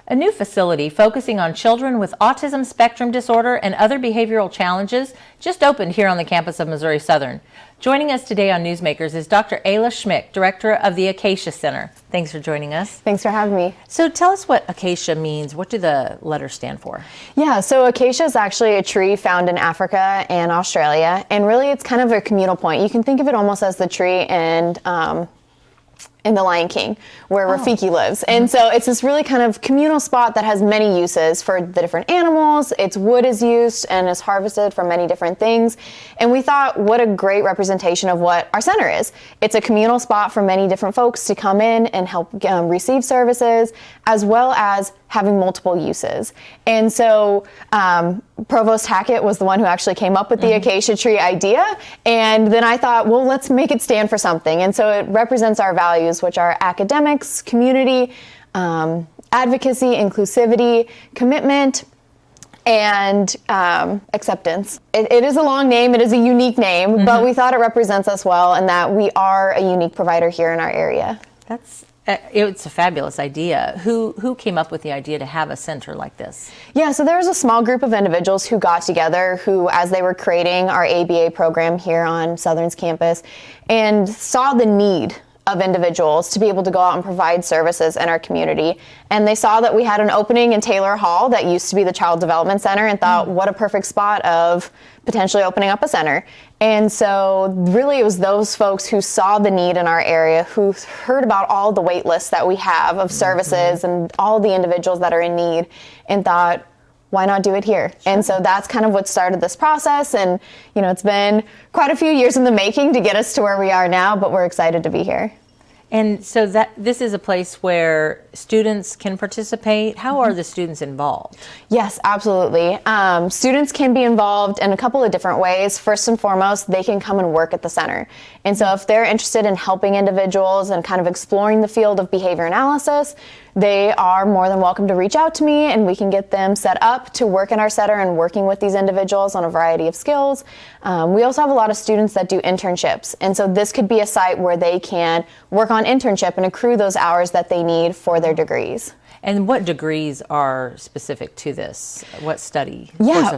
A new facility focusing on children with autism spectrum disorder and other behavioral challenges just opened here on the campus of Missouri Southern. Joining us today on Newsmakers is Dr. Ayla Schmick, Director of the ACACIA Center. Thanks for joining us. Thanks for having me. So tell us what ACACIA means. What do the letters stand for? Yeah, so acacia is actually a tree found in Africa and Australia, and really it's kind of a communal point. You can think of it almost as the tree in The Lion King, where Rafiki lives. And so it's this really kind of communal spot that has many uses for the different animals. Its wood is used and is harvested for many different things. And we thought, what a great representation of what our center is. It's a communal spot for many different folks to come in and help receive services, as well as having multiple uses. And so Provost Hackett was the one who actually came up with the acacia tree idea. And then I thought, well, let's make it stand for something. And so it represents our values, which are academics, community, advocacy, inclusivity, commitment, and acceptance. It is a long name, it is a unique name, but we thought it represents us well and that we are a unique provider here in our area. It's a fabulous idea. Who came up with the idea to have a center like this? Yeah, so there was a small group of individuals who got together who, as they were creating our ABA program here on Southern's campus, and saw the need of individuals to be able to go out and provide services in our community. And they saw that we had an opening in Taylor Hall that used to be the Child Development Center and thought, what a perfect spot of potentially opening up a center. And so really it was those folks who saw the need in our area, who heard about all the wait lists that we have of services and all the individuals that are in need, and thought, why not do it here? Sure. And so that's kind of what started this process. And, you know, it's been quite a few years in the making to get us to where we are now, but we're excited to be here. And so this is a place where students can participate. How are the students involved? Yes, absolutely. Students can be involved in a couple of different ways. First and foremost, they can come and work at the center. And so if they're interested in helping individuals and kind of exploring the field of behavior analysis, they are more than welcome to reach out to me, and we can get them set up to work in our center and working with these individuals on a variety of skills. We also have a lot of students that do internships, and so this could be a site where they can work on internship and accrue those hours that they need for their degrees. And what degrees are specific to this? What study? Yeah,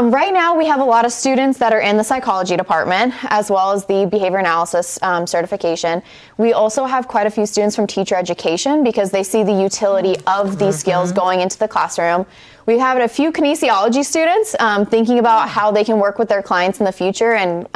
right now we have a lot of students that are in the psychology department, as well as the behavior analysis certification. We also have quite a few students from teacher education because they see the utility of these skills going into the classroom. We have a few kinesiology students thinking about how they can work with their clients in the future and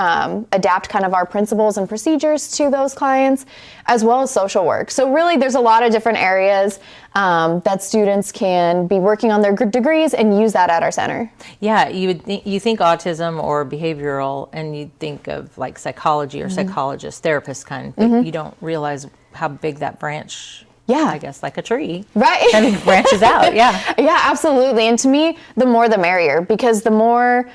adapt kind of our principles and procedures to those clients, as well as social work. So really there's a lot of different areas that students can be working on their degrees and use that at our center. Yeah, you think autism or behavioral, and you think of like psychology or psychologist, therapist kind, but you don't realize how big that branch. Yeah, I guess like a tree. Right. And it branches out, yeah. Yeah, absolutely. And to me, the more the merrier, because the more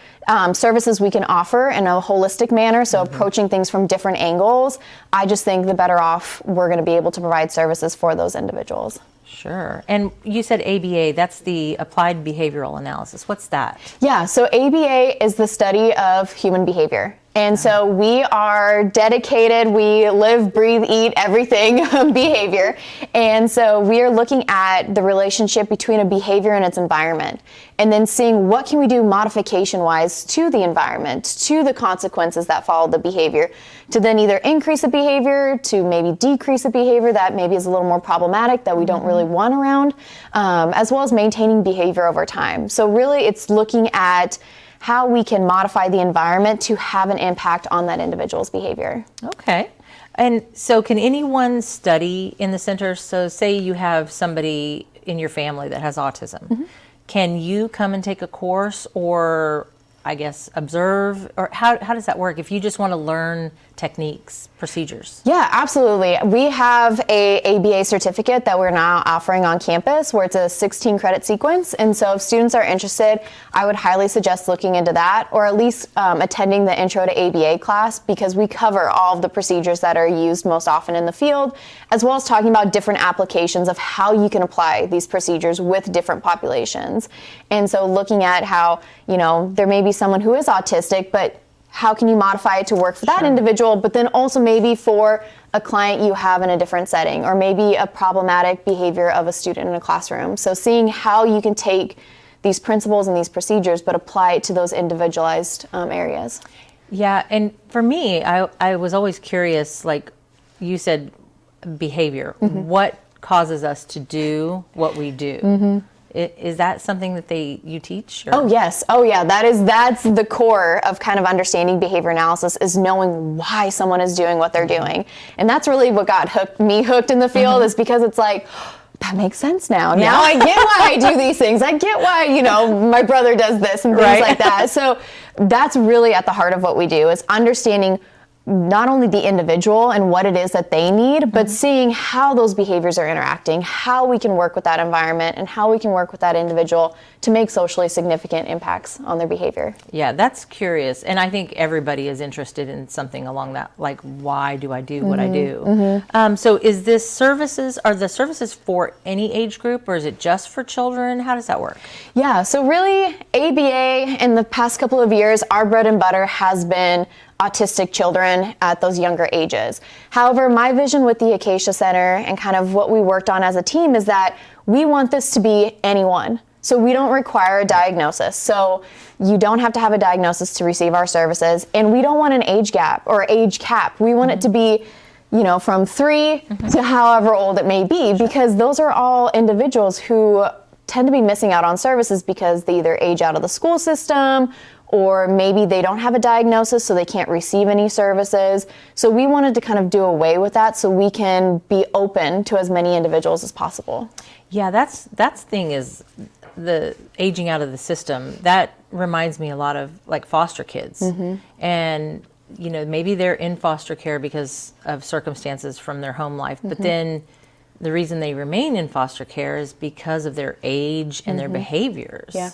services we can offer in a holistic manner, so approaching things from different angles, I just think the better off we're going to be able to provide services for those individuals. Sure. And you said ABA, that's the Applied Behavioral Analysis. What's that? Yeah, so ABA is the study of human behavior. And so we are dedicated, we live, breathe, eat everything behavior. And so we are looking at the relationship between a behavior and its environment, and then seeing what can we do modification-wise to the environment, to the consequences that follow the behavior, to then either increase the behavior, to maybe decrease the behavior that maybe is a little more problematic that we don't really want around, as well as maintaining behavior over time. So really it's looking at how we can modify the environment to have an impact on that individual's behavior. Okay. And so can anyone study in the center? So say you have somebody in your family that has autism. Can you come and take a course, or I guess observe, or how does that work if you just want to learn techniques, procedures? Yeah, absolutely. We have a ABA certificate that we're now offering on campus where it's a 16 credit sequence. And so if students are interested, I would highly suggest looking into that, or at least attending the Intro to ABA class, because we cover all of the procedures that are used most often in the field, as well as talking about different applications of how you can apply these procedures with different populations. And so looking at how, you know, there may be someone who is autistic, but how can you modify it to work for that individual, but then also maybe for a client you have in a different setting, or maybe a problematic behavior of a student in a classroom. So seeing how you can take these principles and these procedures, but apply it to those individualized areas. Yeah, and for me, I was always curious, like you said, behavior. What causes us to do what we do? Is that something that you teach? Or? Oh, yes. Oh, yeah. That's the core of kind of understanding behavior analysis, is knowing why someone is doing what they're doing. And that's really what got me hooked in the field, is because it's like, that makes sense now. Now I get why I do these things. I get why, my brother does this and things like that. So that's really at the heart of what we do, is understanding not only the individual and what it is that they need, but seeing how those behaviors are interacting, how we can work with that environment, and how we can work with that individual to make socially significant impacts on their behavior. Yeah, that's curious. And I think everybody is interested in something along that, like, why do I do what I do? So are the services for any age group, or is it just for children? How does that work? Yeah, so really, ABA in the past couple of years, our bread and butter has been autistic children at those younger ages. However, my vision with the ACACIA Center and kind of what we worked on as a team is that we want this to be anyone. So we don't require a diagnosis. So you don't have to have a diagnosis to receive our services. And we don't want an age gap or age cap. We want it to be, from 3 to however old it may be, because those are all individuals who tend to be missing out on services because they either age out of the school system, or maybe they don't have a diagnosis, so they can't receive any services. So we wanted to kind of do away with that so we can be open to as many individuals as possible. Yeah, that's thing is the aging out of the system. That reminds me a lot of like foster kids. And, maybe they're in foster care because of circumstances from their home life, but then the reason they remain in foster care is because of their age and their behaviors. Yeah.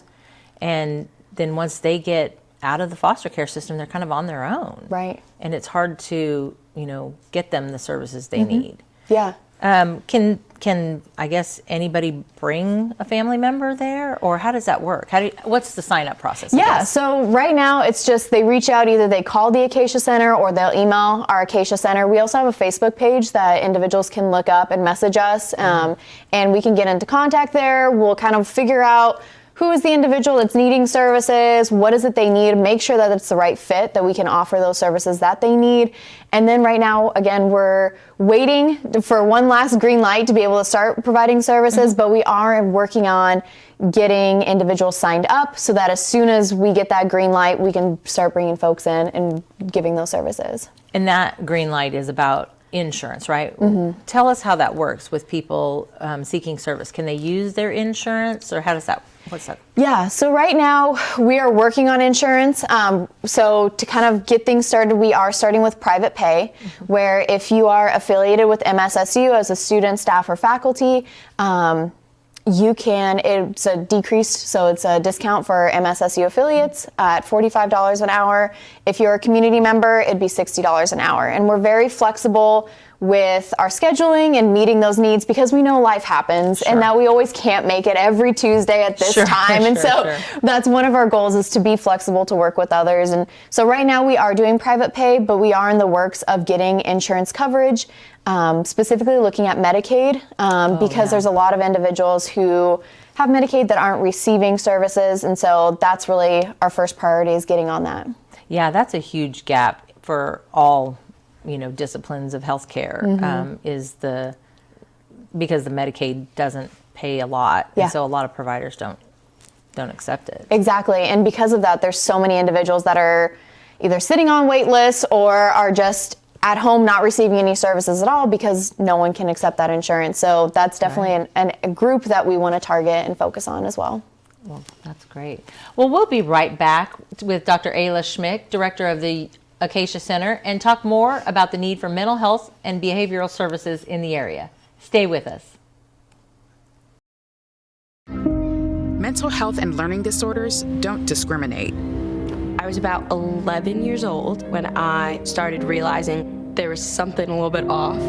And then once they get out of the foster care system, they're kind of on their own. Right. And it's hard to, get them the services they need. Yeah. Can I guess anybody bring a family member there, or how does that work? What's the sign up process? Yeah, so right now it's just they reach out, either they call the ACACIA Center or they'll email our ACACIA Center. We also have a Facebook page that individuals can look up and message us, and we can get into contact there. We'll kind of figure out who is the individual that's needing services, what is it they need, make sure that it's the right fit, that we can offer those services that they need. And then right now, again, we're waiting for one last green light to be able to start providing services, but we are working on getting individuals signed up so that as soon as we get that green light, we can start bringing folks in and giving those services. And that green light is about insurance, right? Tell us how that works with people seeking service. Can they use their insurance, or what's that? Yeah, so right now we are working on insurance. So to kind of get things started, we are starting with private pay, where if you are affiliated with MSSU as a student, staff, or faculty, it's a decreased, so it's a discount for MSSU affiliates at $45 an hour. If you're a community member, it'd be $60 an hour. And we're very flexible with our scheduling and meeting those needs, because we know life happens and that we always can't make it every Tuesday at this time. And that's one of our goals, is to be flexible to work with others. And so right now we are doing private pay, but we are in the works of getting insurance coverage, specifically looking at Medicaid, because there's a lot of individuals who have Medicaid that aren't receiving services. And so that's really our first priority, is getting on that. Yeah, that's a huge gap for all disciplines of healthcare, because the Medicaid doesn't pay a lot, and so a lot of providers don't accept it. Exactly, and because of that, there's so many individuals that are either sitting on wait lists or are just at home not receiving any services at all because no one can accept that insurance. So that's definitely a group that we want to target and focus on as well. Well, that's great. Well, we'll be right back with Dr. Ayla Schmick, Director of the ACACIA Center, and talk more about the need for mental health and behavioral services in the area. Stay with us. Mental health and learning disorders don't discriminate. I was about 11 years old when I started realizing there was something a little bit off.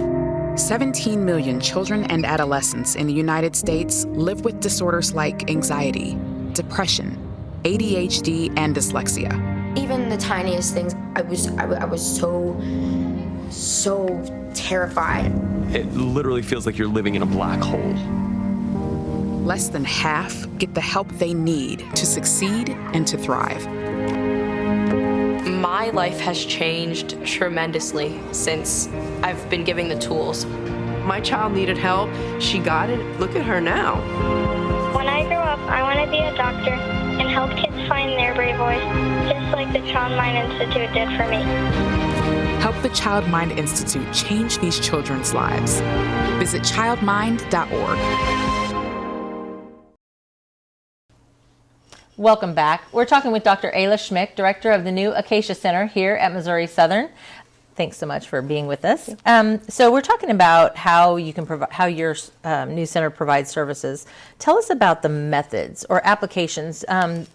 17 million children and adolescents in the United States live with disorders like anxiety, depression, ADHD, and dyslexia. Even the tiniest things, I was so so terrified. It literally feels like you're living in a black hole. Less than half get the help they need to succeed and to thrive. My life has changed tremendously since I've been given the tools. My child needed help. She got it. Look at her now. When I grow up, I want to be a doctor and help kids find their brave voice, just like the Child Mind Institute did for me. Help the Child Mind Institute change these children's lives. Visit childmind.org. Welcome back. We're talking with Dr. Ayla Schmick, director of the new ACACIA Center here at Missouri Southern. Thanks so much for being with us. So we're talking about how you can provide, how your new center provides services. Tell us about the methods or applications.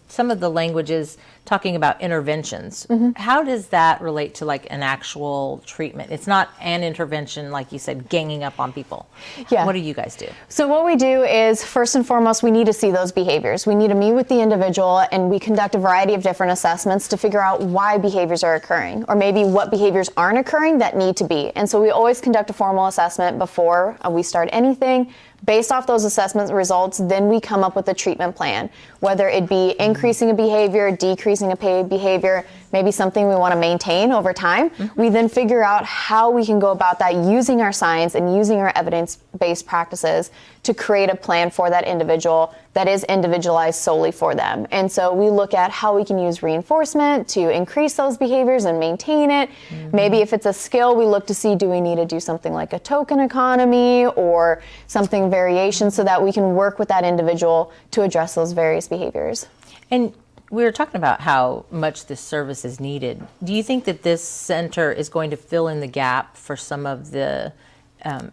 Some of the language is talking about interventions. How does that relate to like an actual treatment? It's not an intervention, like you said, ganging up on people. Yeah. What do you guys do? So what we do is, first and foremost, we need to see those behaviors. We need to meet with the individual, and we conduct a variety of different assessments to figure out why behaviors are occurring, or maybe what behaviors aren't occurring that need to be. And so we always conduct a formal assessment before we start anything. Based off those assessment results, then we come up with a treatment plan, whether it be increasing a behavior, decreasing a behavior, maybe something we want to maintain over time. We then figure out how we can go about that using our science and using our evidence-based practices to create a plan for that individual that is individualized solely for them. And so we look at how we can use reinforcement to increase those behaviors and maintain it. Maybe if it's a skill, we look to see, do we need to do something like a token economy or something variation so that we can work with that individual to address those various behaviors. And we were talking about how much this service is needed. Do you think that this center is going to fill in the gap for some of the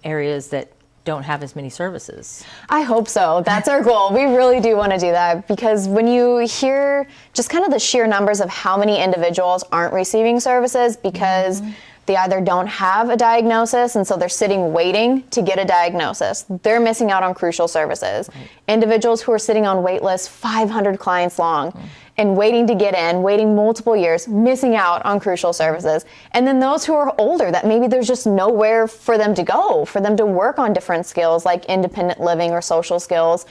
areas that don't have as many services? I hope so. That's our goal. We really do want to do that, because when you hear just kind of the sheer numbers of how many individuals aren't receiving services because they either don't have a diagnosis, and so they're sitting waiting to get a diagnosis. They're missing out on crucial services. Individuals who are sitting on wait lists 500 clients long and waiting to get in, waiting multiple years, missing out on crucial services. And then those who are older, that maybe there's just nowhere for them to go, for them to work on different skills like independent living or social skills.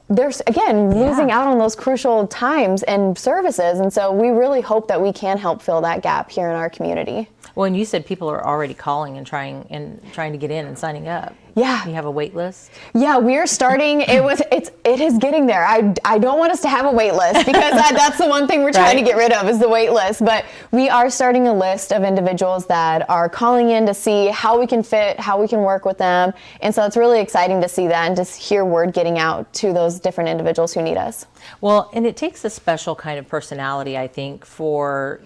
There's, again, losing out on those crucial times and services. And so we really hope that we can help fill that gap here in our community. Well, and you said people are already calling and trying to get in and signing up. Yeah. You have a wait list? Yeah, we're starting. It is getting there. I don't want us to have a wait list, because that's the one thing we're trying to get rid of, is the wait list. But we are starting a list of individuals that are calling in to see how we can fit, how we can work with them. And so it's really exciting to see that and to hear word getting out to those different individuals who need us. Well, and it takes a special kind of personality, I think, for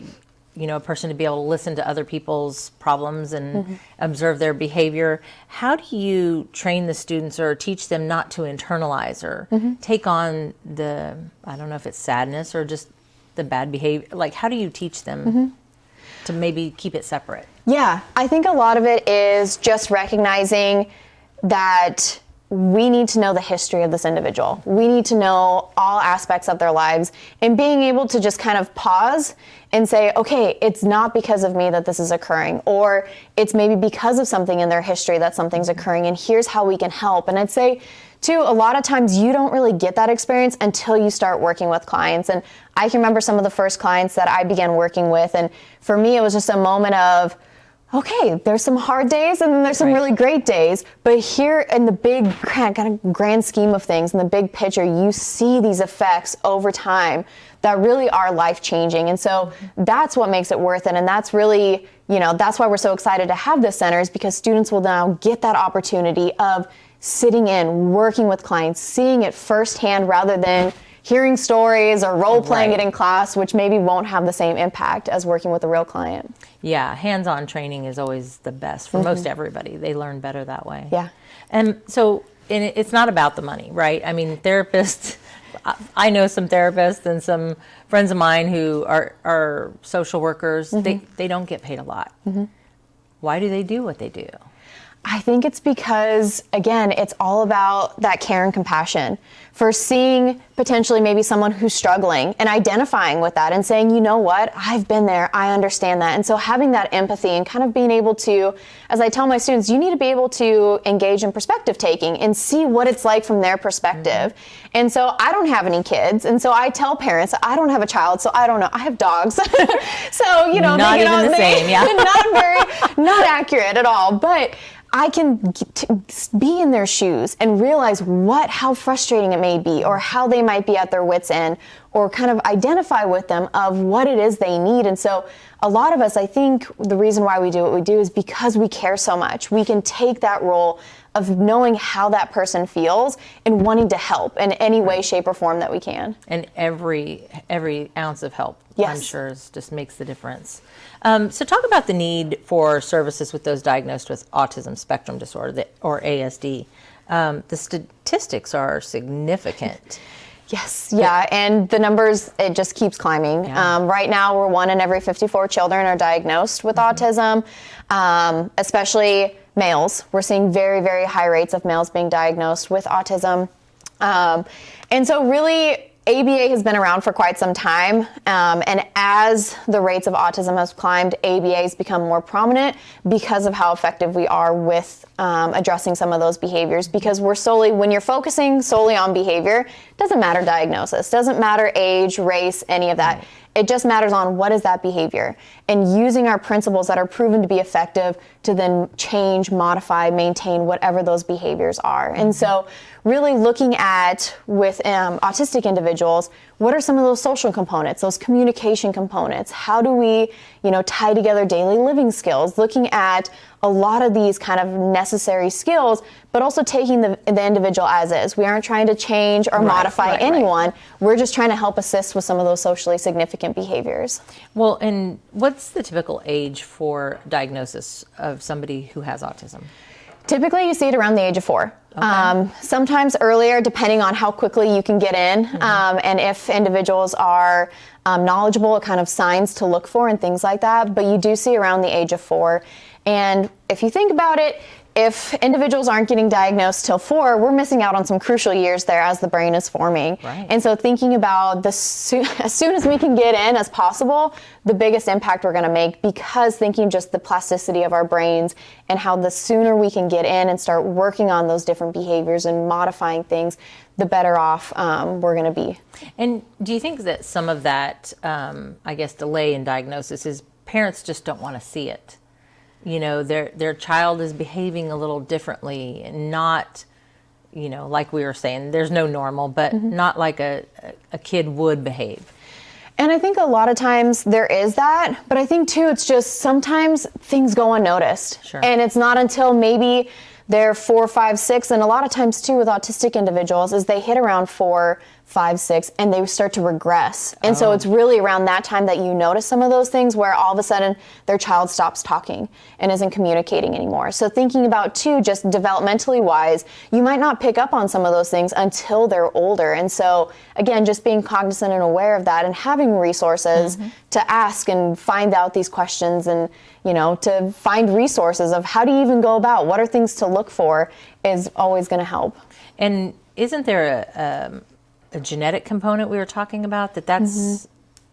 a person to be able to listen to other people's problems and observe their behavior. How do you train the students or teach them not to internalize or take on the, I don't know if it's sadness or just the bad behavior? Like, how do you teach them to maybe keep it separate? Yeah, I think a lot of it is just recognizing that we need to know the history of this individual. We need to know all aspects of their lives, and being able to just kind of pause and say, okay, it's not because of me that this is occurring, or it's maybe because of something in their history that something's occurring, and here's how we can help. And I'd say, too, a lot of times you don't really get that experience until you start working with clients. And I can remember some of the first clients that I began working with, and for me, it was just a moment of, okay, there's some hard days and then there's some really great days, but here in the big kind of grand scheme of things, in the big picture, you see these effects over time that really are life-changing. And so that's what makes it worth it. And that's really, that's why we're so excited to have this center, is because students will now get that opportunity of sitting in, working with clients, seeing it firsthand rather than hearing stories or role-playing it in class, which maybe won't have the same impact as working with a real client. Yeah, hands-on training is always the best for most everybody. They learn better that way. Yeah. And so it's not about the money, right? I mean, therapists, I know some therapists and some friends of mine who are social workers, they don't get paid a lot. Why do they do what they do? I think it's because, again, it's all about that care and compassion. For seeing potentially maybe someone who's struggling and identifying with that and saying, you know what, I've been there, I understand that. And so having that empathy and kind of being able to, as I tell my students, you need to be able to engage in perspective taking and see what it's like from their perspective. And so I don't have any kids. And so I tell parents, I don't have a child, so I don't know. I have dogs. So, you know, not even the same, yeah. not accurate at all. But I can be in their shoes and realize how frustrating it may be, or how they might be at their wits' end, or kind of identify with them of what it is they need. And so a lot of us, I think the reason why we do what we do is because we care so much. We can take that role of knowing how that person feels and wanting to help in any way, shape, or form that we can. And every ounce of help, yes, I'm sure, just makes the difference. So talk about the need for services with those diagnosed with autism spectrum disorder, or ASD. The statistics are significant. Yes, yeah, and the numbers, it just keeps climbing. Yeah. Right now, we're 1 in every 54 children are diagnosed with autism, especially males. We're seeing very, very high rates of males being diagnosed with autism. And so really, ABA has been around for quite some time, and as the rates of autism has climbed, ABA has become more prominent because of how effective we are with addressing some of those behaviors. Because when you're focusing solely on behavior, doesn't matter diagnosis, doesn't matter age, race, any of that. It just matters on what is that behavior, and using our principles that are proven to be effective to then change, modify, maintain whatever those behaviors are. And so really looking at with autistic individuals, what are some of those social components, those communication components? How do we, tie together daily living skills, looking at a lot of these kind of necessary skills, but also taking the individual as is. We aren't trying to change or modify anyone. We're just trying to help assist with some of those socially significant behaviors. Well, and what's the typical age for diagnosis of somebody who has autism? Typically, you see it around the age of 4. Okay. Sometimes earlier, depending on how quickly you can get in, and if individuals are knowledgeable, what kind of signs to look for and things like that. But you do see around the age of 4. And if you think about it, if individuals aren't getting diagnosed till 4, we're missing out on some crucial years there as the brain is forming. Right. And so thinking about as soon as we can get in as possible, the biggest impact we're going to make, because thinking just the plasticity of our brains and how the sooner we can get in and start working on those different behaviors and modifying things, the better off we're going to be. And do you think that some of that, delay in diagnosis is parents just don't want to see it? Their child is behaving a little differently, and not, like we were saying, there's no normal, but not like a kid would behave. And I think a lot of times there is that, but I think too, it's just sometimes things go unnoticed. Sure. And it's not until maybe they're 4, 5, 6, and a lot of times too with autistic individuals is they hit around 4, 5, 6, and they start to regress. And so it's really around that time that you notice some of those things where all of a sudden their child stops talking and isn't communicating anymore. So thinking about too, just developmentally wise, you might not pick up on some of those things until they're older. And so again, just being cognizant and aware of that and having resources to ask and find out these questions, and to find resources of how do you even go about, what are things to look for, is always going to help. And isn't there a genetic component we were talking about that's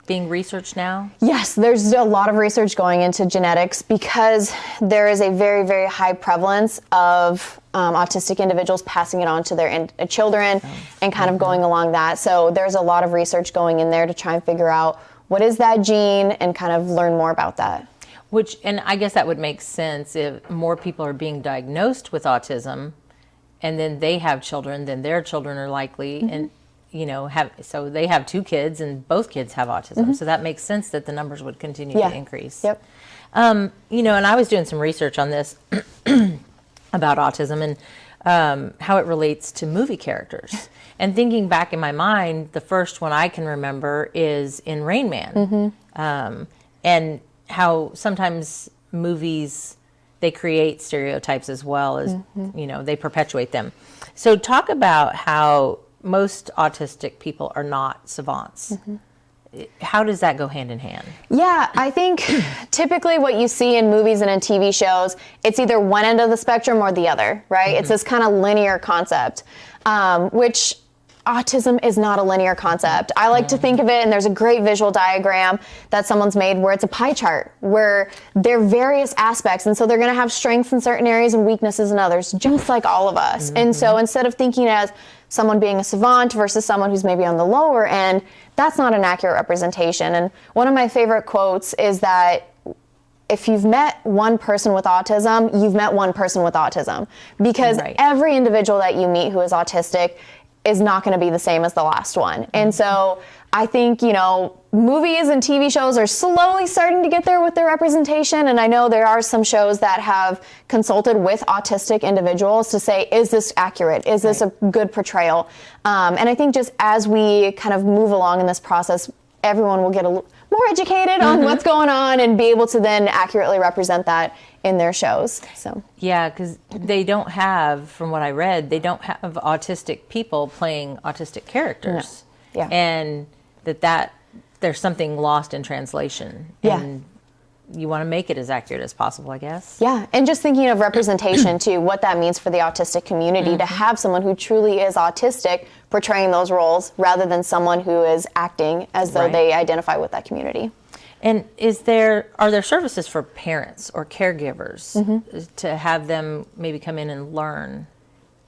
being researched now? Yes, there's a lot of research going into genetics because there is a very, very high prevalence of autistic individuals passing it on to their children and kind of going along that. So there's a lot of research going in there to try and figure out what is that gene and kind of learn more about that. And I guess that would make sense if more people are being diagnosed with autism and then they have children, then their children are likely, and so they have 2 kids and both kids have autism. So that makes sense that the numbers would continue to increase. Yep. And I was doing some research on this about autism and how it relates to movie characters. And thinking back in my mind, the first one I can remember is in Rain Man. And how sometimes movies, they create stereotypes as well as, they perpetuate them. So talk about how most autistic people are not savants. How does that go hand in hand? Yeah, I think typically what you see in movies and in TV shows, it's either one end of the spectrum or the other, right? It's this kind of linear concept, which autism is not a linear concept. I like to think of it, and there's a great visual diagram that someone's made where it's a pie chart where there are various aspects, and so they're going to have strengths in certain areas and weaknesses in others, just like all of us. And so instead of thinking as someone being a savant versus someone who's maybe on the lower end, that's not an accurate representation. And one of my favorite quotes is that if you've met one person with autism, you've met one person with autism, because every individual that you meet who is autistic is not going to be the same as the last one. And so I think, movies and TV shows are slowly starting to get there with their representation. And I know there are some shows that have consulted with autistic individuals to say, is this accurate? Is this a good portrayal? And I think just as we kind of move along in this process, everyone will get more educated on what's going on and be able to then accurately represent that in their shows. So yeah, because they don't have, from what I read, they don't have autistic people playing autistic characters. No. Yeah. And that there's something lost in translation. Yeah. And you want to make it as accurate as possible, I guess. Yeah, and just thinking of representation too, what that means for the autistic community to have someone who truly is autistic portraying those roles rather than someone who is acting as though they identify with that community. And are there services for parents or caregivers to have them maybe come in and learn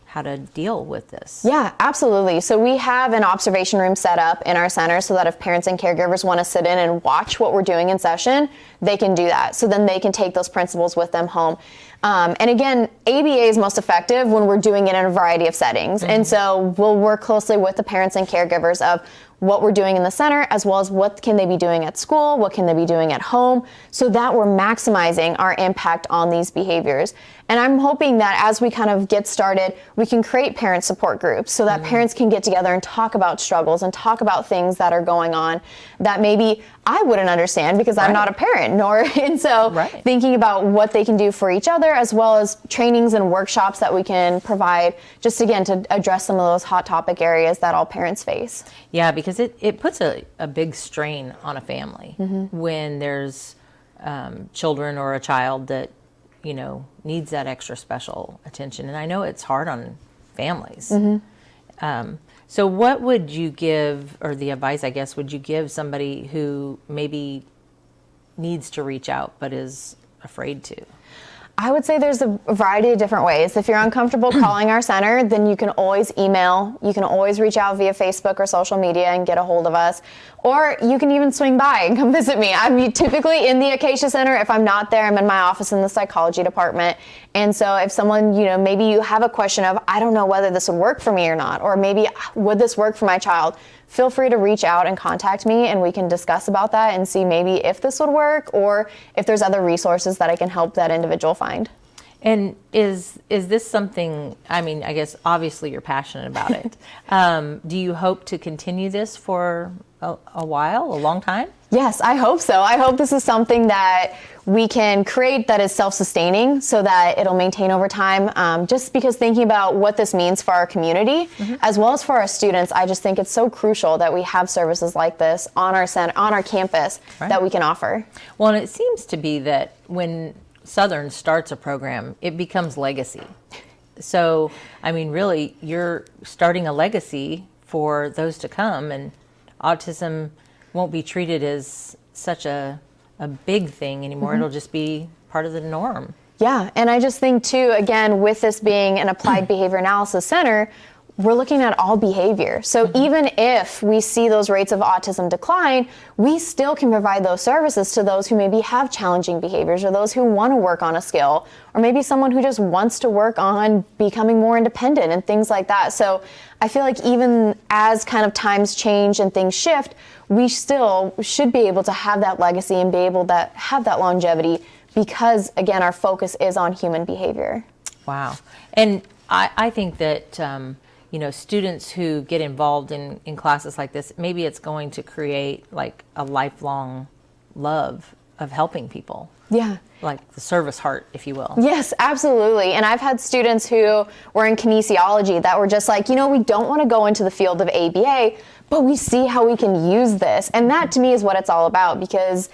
how to deal with this? Yeah, absolutely. So we have an observation room set up in our center so that if parents and caregivers want to sit in and watch what we're doing in session, they can do that. So then they can take those principles with them home. And again, ABA is most effective when we're doing it in a variety of settings. And so we'll work closely with the parents and caregivers of what we're doing in the center, as well as what can they be doing at school, what can they be doing at home, so that we're maximizing our impact on these behaviors. And I'm hoping that as we kind of get started, we can create parent support groups so that parents can get together and talk about struggles and talk about things that are going on that maybe I wouldn't understand because I'm not a parent, and so thinking about what they can do for each other, as well as trainings and workshops that we can provide, just again to address some of those hot topic areas that all parents face. Yeah, because it puts a big strain on a family when there's children or a child that needs that extra special attention. And I know it's hard on families. So what would you give, or the advice, I guess, would you give somebody who maybe needs to reach out but is afraid to? I would say there's a variety of different ways. If you're uncomfortable calling our center, then you can always email. You can always reach out via Facebook or social media and get a hold of us. Or you can even swing by and come visit me. I'm typically in the ACACIA Center. If I'm not there, I'm in my office in the psychology department. And so if someone, maybe you have a question of, I don't know whether this would work for me or not, or maybe would this work for my child, feel free to reach out and contact me, and we can discuss about that and see maybe if this would work or if there's other resources that I can help that individual find. And is this something, I guess obviously you're passionate about it. Do you hope to continue this for a while, a long time? Yes, I hope so. I hope this is something that we can create that is self-sustaining so that it'll maintain over time. Just because thinking about what this means for our community, as well as for our students, I just think it's so crucial that we have services like this on our center, on our campus that we can offer. Well, and it seems to be that when Southern starts a program, it becomes legacy. So, really, you're starting a legacy for those to come, and autism won't be treated as such a big thing anymore. It'll just be part of the norm. Yeah, and I just think too, again, with this being an applied behavior analysis center, we're looking at all behavior. So even if we see those rates of autism decline, we still can provide those services to those who maybe have challenging behaviors, or those who want to work on a skill, or maybe someone who just wants to work on becoming more independent and things like that. So I feel like even as kind of times change and things shift, we still should be able to have that legacy and be able to have that longevity, because again, our focus is on human behavior. Wow. And I think that students who get involved in classes like this, maybe it's going to create like a lifelong love of helping people. Yeah. Like the service heart, if you will. Yes, absolutely. And I've had students who were in kinesiology that were just like, we don't want to go into the field of ABA, but we see how we can use this. And that to me is what it's all about, because,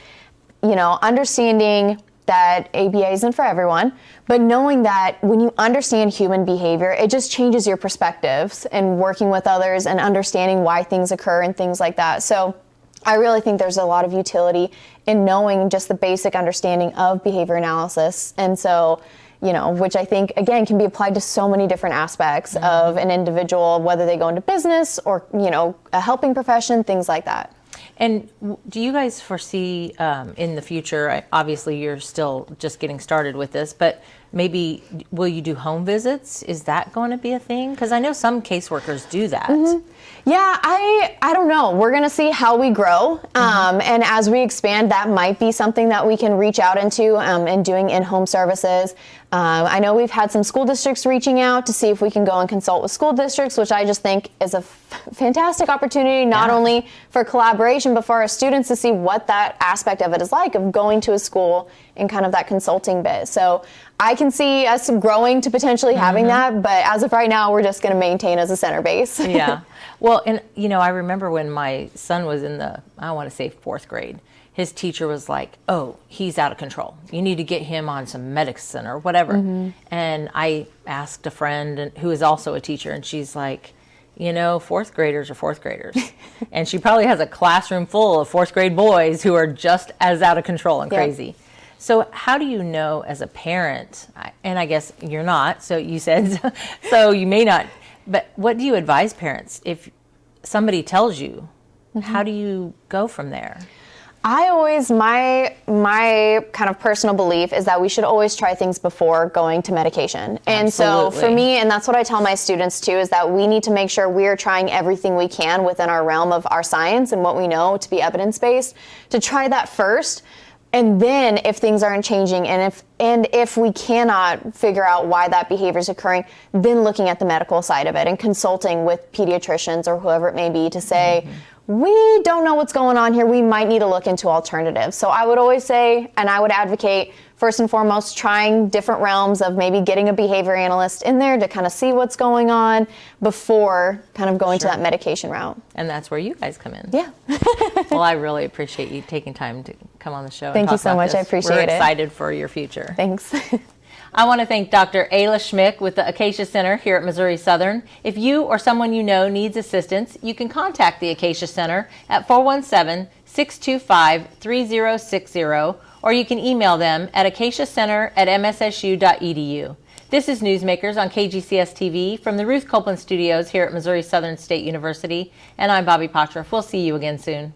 understanding that ABA isn't for everyone, but knowing that when you understand human behavior, it just changes your perspectives and working with others and understanding why things occur and things like that. So I really think there's a lot of utility in knowing just the basic understanding of behavior analysis. And so, which I think, again, can be applied to so many different aspects of an individual, whether they go into business or, a helping profession, things like that. And do you guys foresee in the future, obviously you're still just getting started with this, but maybe will you do home visits? Is that going to be a thing? Because I know some caseworkers do that. Mm-hmm. Yeah, I don't know. We're going to see how we grow. And as we expand, that might be something that we can reach out into and doing in-home services. I know we've had some school districts reaching out to see if we can go and consult with school districts, which I just think is a fantastic opportunity, not only for collaboration, but for our students to see what that aspect of it is like, of going to a school and kind of that consulting bit. So I can see us growing to potentially having that, but as of right now, we're just going to maintain as a center base. Yeah. Well, and I remember when my son was in I want to say 4th grade, his teacher was like, "Oh, he's out of control. You need to get him on some medicine or whatever." And I asked a friend who is also a teacher, and she's like, 4th graders are 4th graders. And she probably has a classroom full of 4th grade boys who are just as out of control and crazy. So how do you know as a parent, and I guess you're not, so you said, so you may not, but what do you advise parents if somebody tells you? How do you go from there? My kind of personal belief is that we should always try things before going to medication. And so for me, and that's what I tell my students too, is that we need to make sure we're trying everything we can within our realm of our science and what we know to be evidence-based, to try that first. And then if things aren't changing and if we cannot figure out why that behavior is occurring, then looking at the medical side of it and consulting with pediatricians or whoever it may be to say, we don't know what's going on here. We might need to look into alternatives. So I would always say, and I would advocate, first and foremost, trying different realms of maybe getting a behavior analyst in there to kind of see what's going on before kind of going to that medication route. And that's where you guys come in. Yeah. Well, I really appreciate you taking time to come on the show. Thank you so much. I appreciate it. We're excited for your future. Thanks. I want to thank Dr. Ayla Schmick with the ACACIA Center here at Missouri Southern. If you or someone you know needs assistance, you can contact the ACACIA Center at 417-625-3060, or you can email them at acaciacenter@mssu.edu. This is Newsmakers on KGCS TV from the Ruth Copeland Studios here at Missouri Southern State University, and I'm Bobby Potroff. We'll see you again soon.